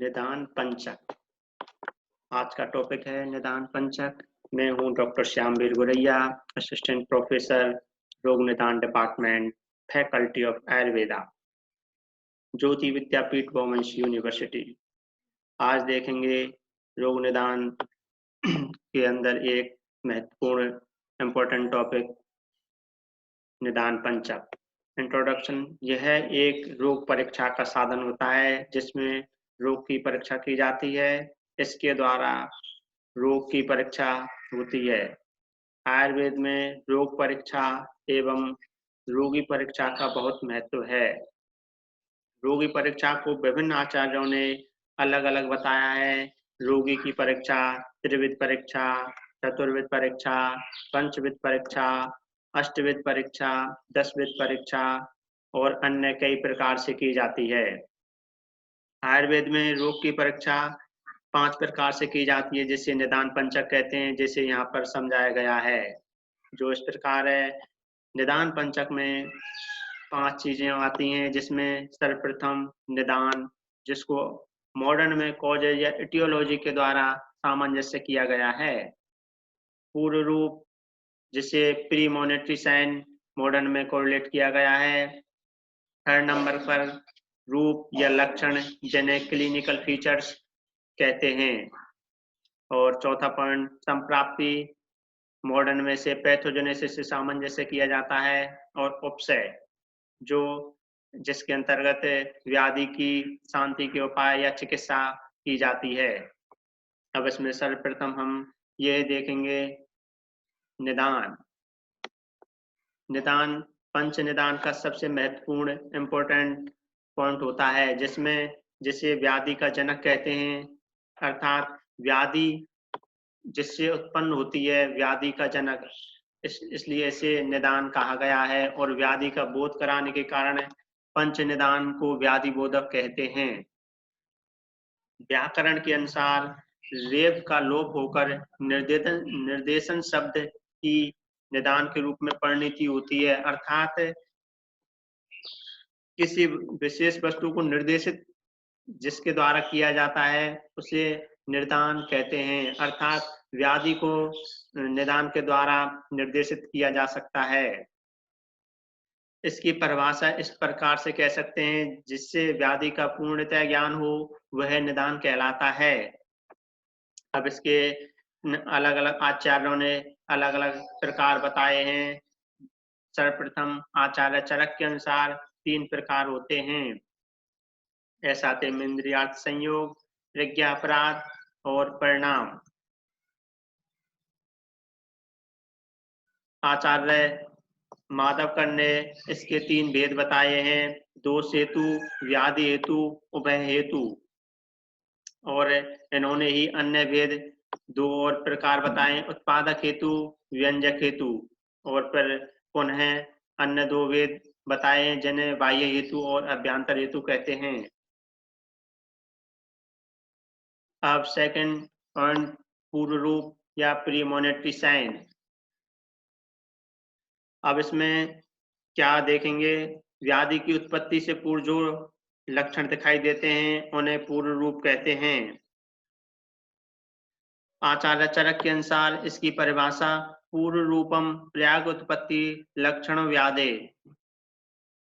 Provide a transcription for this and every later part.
निदान पंचक। आज का टॉपिक है निदान पंचक। मैं हूं doctor Shyamveer Guraiya, assistant professor, रोग निदान department, faculty of Ayurveda, Jyoti Vidyapeeth women's university. आज देखेंगे रोग निदान के अंदर एक महत्वपूर्ण इम्पोर्टेंट टॉपिक निदान पंचक। इंट्रोडक्शन। यह एक रोग परीक्षा का साधन होता है जिसमें रोग की परीक्षा की जाती है। इसके द्वारा रोग की परीक्षा होती है। आयुर्वेद में रोग परीक्षा एवं रोगी परीक्षा का बहुत महत्व है। रोगी परीक्षा को विभिन्न आचार्यों ने अलग अलग बताया है। रोगी की परीक्षा त्रिविध परीक्षा, चतुर्विध परीक्षा, पंचविध परीक्षा, अष्टविध परीक्षा, 10विध परीक्षा और अन्य कई प्रकार से की जाती है। आयुर्वेद में रोग की परीक्षा 5 प्रकार से की जाती है जिसे निदान पंचक कहते हैं, जिसे यहाँ पर समझाया गया है। जो इस प्रकार है, निदान पंचक में 5 चीजें आती हैं जिसमें सर्वप्रथम निदान, जिसको मॉडर्न में कॉजेज या इटियोलॉजी के द्वारा सामंजस्य किया गया है। पूर्व रूप, जिसे प्रीमोनिटरी साइन मॉडर्न में कोरिलेट किया गया है। थर्ड नंबर पर रूप या लक्षण, जिन्हें क्लिनिकल फीचर्स कहते हैं। और चौथा पॉइंट संप्राप्ति, मॉडर्न में से पैथोजेनेसिस से सामंजस्य किया जाता है। और उपसय, जो जिसके अंतर्गत व्याधि की शांति के उपाय या चिकित्सा की जाती है। अब इसमें सर्वप्रथम हम ये देखेंगे निदान। निदान पंच निदान का सबसे महत्वपूर्ण इम्पोर्टेंट पॉइंट होता है जिसे व्याधि का जनक कहते हैं। अर्थात व्याधि जिससे उत्पन्न होती है, व्याधि का जनक, इसलिए इसे निदान कहा गया है। और व्याधि का बोध कराने के कारण पंच निदान को व्याधि बोधक कहते हैं। व्याकरण के अनुसार रेव का लोप होकर निर्देशन शब्द की निदान के रूप में परिणति होती है। अर्थात किसी विशेष वस्तु को निर्देशित जिसके द्वारा किया जाता है उसे निदान कहते हैं। अर्थात व्याधि को निदान के द्वारा निर्देशित किया जा सकता है। इसकी परिभाषा इस प्रकार से कह सकते हैं, जिससे व्याधि का पूर्णतः ज्ञान हो वह निदान कहलाता है। अब इसके अलग अलग आचार्यों ने अलग अलग प्रकार बताए हैं। सर्वप्रथम आचार्य चरक के अनुसार 3 प्रकार होते हैं। ऐसा इंद्रियार्थ संयोग, प्रज्ञापराध और परिणाम। आचार्य माधवकर ने इसके 3 भेद बताए हैं: दोष हेतु, व्याधि हेतु, उभय हेतु। और इन्होंने ही अन्य भेद 2 और प्रकार बताए: उत्पादक हेतु, व्यंजक हेतु। और फिर पुनः अन्य 2 भेद बताए जिन्हें बाह्य हेतु और अभ्यंतर हेतु कहते हैं। अब सेकंड पॉइंट, पूर्व रूप या प्रीमोनिटरी साइन। अब इसमें क्या देखेंगे, व्याधि की उत्पत्ति से पूर्व जो लक्षण दिखाई देते हैं उन्हें पूर्व रूप कहते हैं। आचार्य चरक के अनुसार इसकी परिभाषा पूर्व रूपम प्रयाग उत्पत्ति लक्षण व्याधे।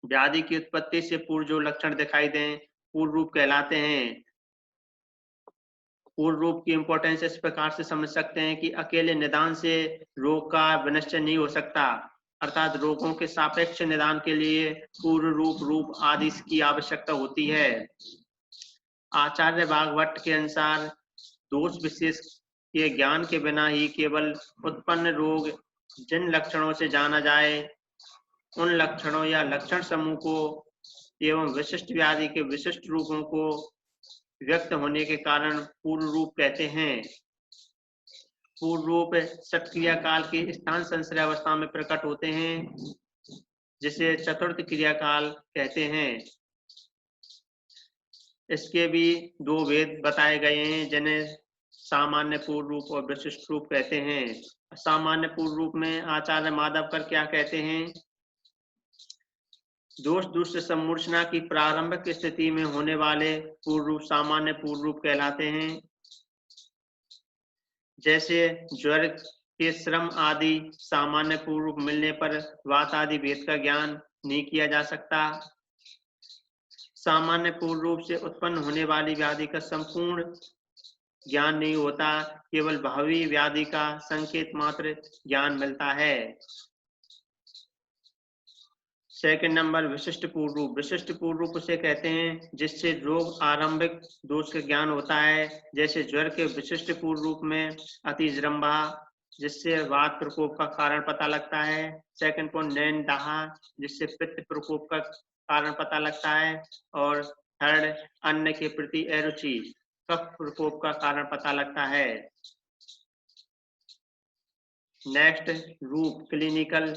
व्याधि की उत्पत्ति से पूर्व जो लक्षण दिखाई दें पूर्व रूप कहलाते हैं। पूर्व रूप की इंपॉर्टेंस इस प्रकार से समझ सकते हैं कि अकेले निदान से रोग का विनिश्चय नहीं हो सकता। अर्थात रोगों के सापेक्ष निदान के लिए पूर्व रूप, रूप आदि की आवश्यकता होती है। आचार्य भागवत के अनुसार दोष विशेष के ज्ञान के बिना ही केवल उत्पन्न रोग जिन लक्षणों से जाना जाए उन लक्षणों या लक्षण समूह को एवं विशिष्ट व्याधि के विशिष्ट रूपों को व्यक्त होने के कारण पूर्व रूप कहते हैं। पूर्व रूप सत्क्रिया काल के स्थान संश्रय अवस्था में प्रकट होते हैं, जिसे चतुर्थ क्रिया काल कहते हैं। इसके भी 2 भेद बताए गए हैं जिन्हें सामान्य पूर्व रूप और विशिष्ट रूप कहते हैं। सामान्य पूर्व रूप में आचार्य माधवकर क्या कहते हैं, दोष दूसरे समूर्छना की प्रारंभिक स्थिति में होने वाले पूर्व रूप सामान्य पूर्व रूप कहलाते हैं। जैसे ज्वर के श्रम आदि सामान्य पूर्व रूप मिलने पर वात आदि भेद का ज्ञान नहीं किया जा सकता। सामान्य पूर्व रूप से उत्पन्न होने वाली व्याधि का संपूर्ण ज्ञान नहीं होता, केवल भावी व्याधि का संकेत मात्र ज्ञान मिलता है। सेकंड नंबर विशिष्ट पूर्व रूप। विशिष्ट पूर्व रूप उसे कहते हैं जिससे रोग आरंभिक दोष का ज्ञान होता है। जैसे ज्वर के विशिष्ट पूर्व रूप में अतिजृंभा, जिससे वात प्रकोप का कारण पता लगता है। सेकंड पॉइंट नैन दाह, जिससे पित्त प्रकोप का कारण पता लगता है। और थर्ड अन्न के प्रति अरुचि, कफ प्रकोप का कारण पता लगता है। नेक्स्ट रूप क्लिनिकल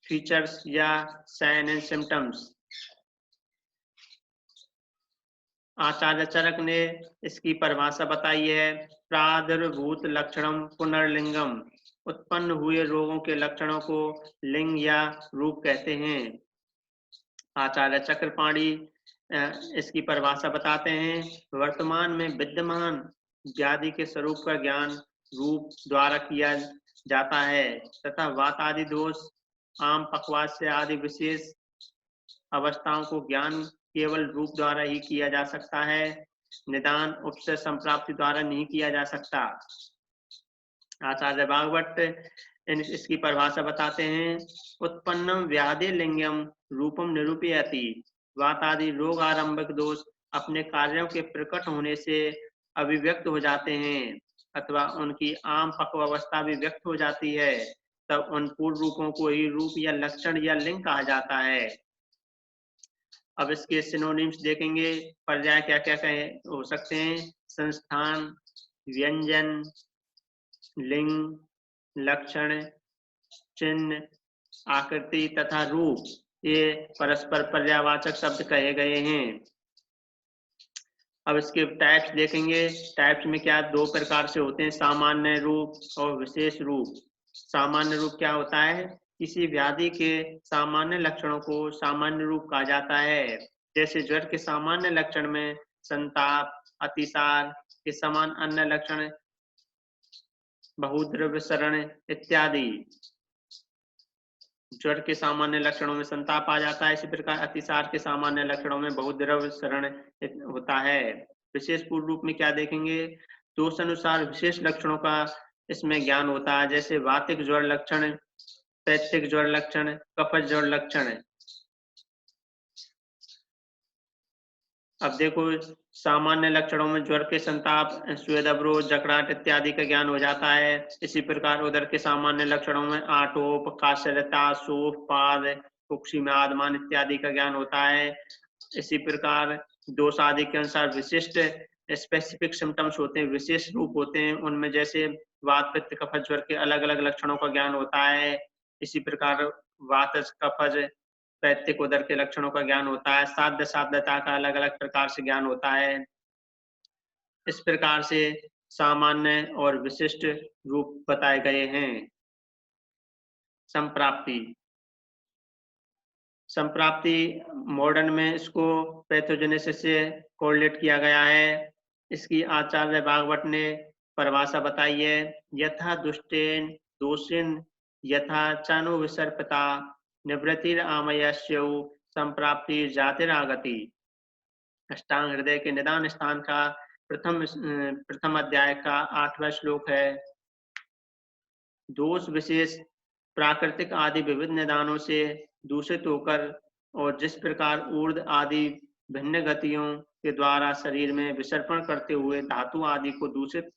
फीचर्स या साइन एंड सिम्टम्स। आचार्य चरक ने इसकी परिभाषा बताई है, प्रादुर्भूत लक्षणम पुनर्लिंगम। उत्पन्न हुए रोगों के लक्षणों को लिंग या रूप कहते हैं। आचार्य चक्रपाणी इसकी परिभाषा बताते हैं, वर्तमान में विद्यमान व्याधि के स्वरूप का ज्ञान रूप द्वारा किया जाता है तथा वात आदि दोष आम पक्षवात से आदि विशेष अवस्थाओं को ज्ञान केवल रूप द्वारा ही किया जा सकता है, निदान उपसे संप्राप्ति द्वारा नहीं किया जा सकता। आचार्य भागवत इसकी परिभाषा बताते हैं, उत्पन्नम व्याधि लिंगम रूपम निरूपयति। वात आदि रोग आरंभिक दोष अपने कार्यों के प्रकट होने से अभिव्यक्त हो जाते हैं अथवा उनकी आम पक्वावस्था भी व्यक्त हो जाती है, तब उन पूर्व रूपों को ही रूप या लक्षण या लिंग कहा जाता है। अब इसके सिनोनिम्स देखेंगे, पर्याय क्या क्या हो सकते हैं। संस्थान, व्यंजन, लिंग, लक्षण, चिन्ह, आकृति तथा रूप, ये परस्पर पर्यायवाचक शब्द कहे गए हैं। अब इसके टाइप्स देखेंगे। टाइप्स में क्या दो प्रकार से होते हैं, सामान्य रूप और विशेष रूप। सामान्य रूप क्या होता है, किसी व्याधि के सामान्य लक्षणों को सामान्य रूप कहा जाता है। जैसे ज्वर के सामान्य लक्षण में संताप, अतिसार के समान अन्य लक्षण बहुद्रव्य शरण इत्यादि। ज्वर के सामान्य लक्षणों में संताप आ जाता है, इसी प्रकार अतिसार के सामान्य लक्षणों में बहुद्रव्य शरण होता है। विशेष पूर्व रूप में क्या देखेंगे, दोष अनुसार विशेष लक्षणों का इसमें ज्ञान होता है। जैसे वातिक ज्वर लक्षण, पैत्तिक ज्वर लक्षण, कफज ज्वर लक्षण। अब देखो, सामान्य लक्षणों में ज्वर के संताप, स्वेद अवरोध, जकड़ाहट इत्यादि का ज्ञान हो जाता है। इसी प्रकार उदर के सामान्य लक्षणों में आटोप, काशलता, सोफ, पाद, कुक्षी में आदमान इत्यादि का ज्ञान होता है। इसी प्रकार दोष आदि के अनुसार विशिष्ट स्पेसिफिक सिम्टम्स होते हैं, विशेष रूप होते हैं। उनमें जैसे वात, पित्त, कफज, ज्वर के अलग अलग लक्षणों का ज्ञान होता है। इसी प्रकार वात, कफज, पैत्तिक, उदर के लक्षणों का ज्ञान होता है। साध्य साध्यता का अलग अलग प्रकार से ज्ञान होता है। इस प्रकार से सामान्य और विशिष्ट रूप बताए गए हैं। संप्राप्ति। संप्राप्ति मॉडर्न में इसको पैथोजेनेसिस से कोरिलेट किया गया है। इसकी आचार्य भागवत ने परिभाषा बताई है, यथा दुष्टेन दोषेन यथा चानु विसर्पता निवृत्तिर आमयस्यौ संप्राप्ति जातिरागति। अष्टांग हृदय के निदान स्थान का प्रथम अध्याय का 8वां श्लोक है। दोष विशेष प्राकृतिक आदि विविध निदानों से दूषित होकर और जिस प्रकार ऊर्ध्व आदि भिन्न गतियों के द्वारा शरीर में विसर्पण करते हुए धातु आदि को दूषित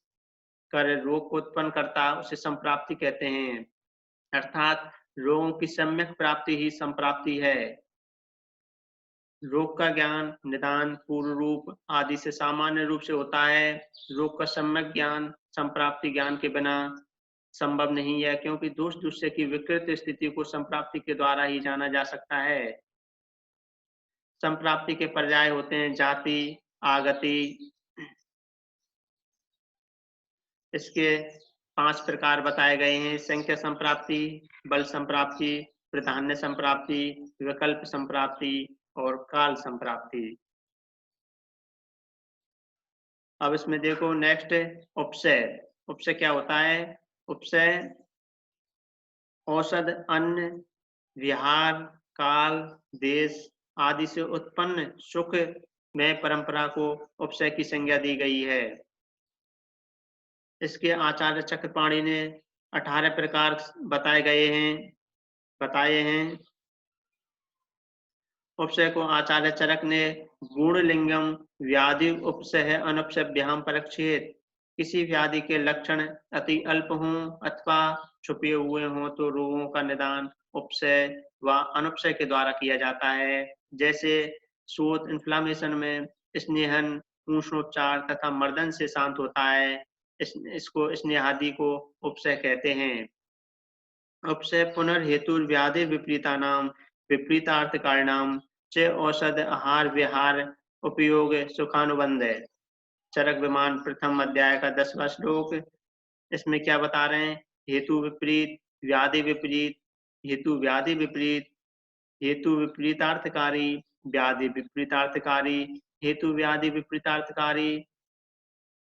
कर रोग को उत्पन्न करता, उसे संप्राप्ति कहते हैं। अर्थात रोगों की सम्यक प्राप्ति ही संप्राप्ति है। रोग का ज्ञान निदान, पूर्व रूप आदि से सामान्य रूप से होता है। रोग का सम्यक ज्ञान संप्राप्ति ज्ञान के बिना संभव नहीं है, क्योंकि दोष दूसरे की विकृत स्थिति को संप्राप्ति के द्वारा ही जाना जा सकता है। संप्राप्ति के पर्याय होते हैं जाति, आगति। इसके 5 प्रकार बताए गए हैं, संख्या संप्राप्ति, बल संप्राप्ति, प्राधान्य संप्राप्ति, विकल्प संप्राप्ति और काल संप्राप्ति। अब इसमें देखो नेक्स्ट उपसय। उपसय क्या होता है? उपसय औषध, अन्न, विहार, काल, देश आदि से उत्पन्न सुख में परंपरा को उपसय की संज्ञा दी गई है। इसके आचार्य चक्रपाणि ने 18 प्रकार बताए हैं। उपसय को आचार्य चरक ने गुणलिंगम व्याधि उपसय अनुपसभ्याम परक्षेत, किसी व्याधि के लक्षण अति अल्प हों अथवा छुपे हुए हों तो रोगों का निदान उपसय व अनुपसय के द्वारा किया जाता है। जैसे शोथ इन्फ्लामेशन में स्नेहन, उष्णोपचार तथा मर्दन से शांत होता है। इसको स्नेहादि को उपसय कहते हैं। उपसय पुनर्हेतुर व्याधि विपरीतानाम विपरीतार्थकारिणाम च औषध आहार विहार उपयोग सुखानुबंध है। चरक विमान प्रथम अध्याय का 10वां श्लोक। इसमें क्या बता रहे हैं? हेतु विपरीत, व्याधि विपरीत, हेतु व्याधि विपरीत, हेतु विपरीतार्थकारी, व्याधि विपरीतार्थकारी, हेतु व्याधि विपरीतार्थकारी,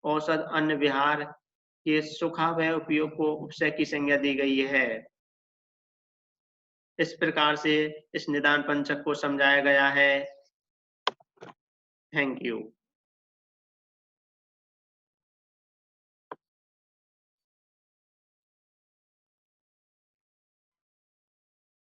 औषध अन्न विहार के सुखावह उपयोग को उपसय की संज्ञा दी गई है। इस प्रकार से इस निदान पंचक को समझाया गया है। Thank you.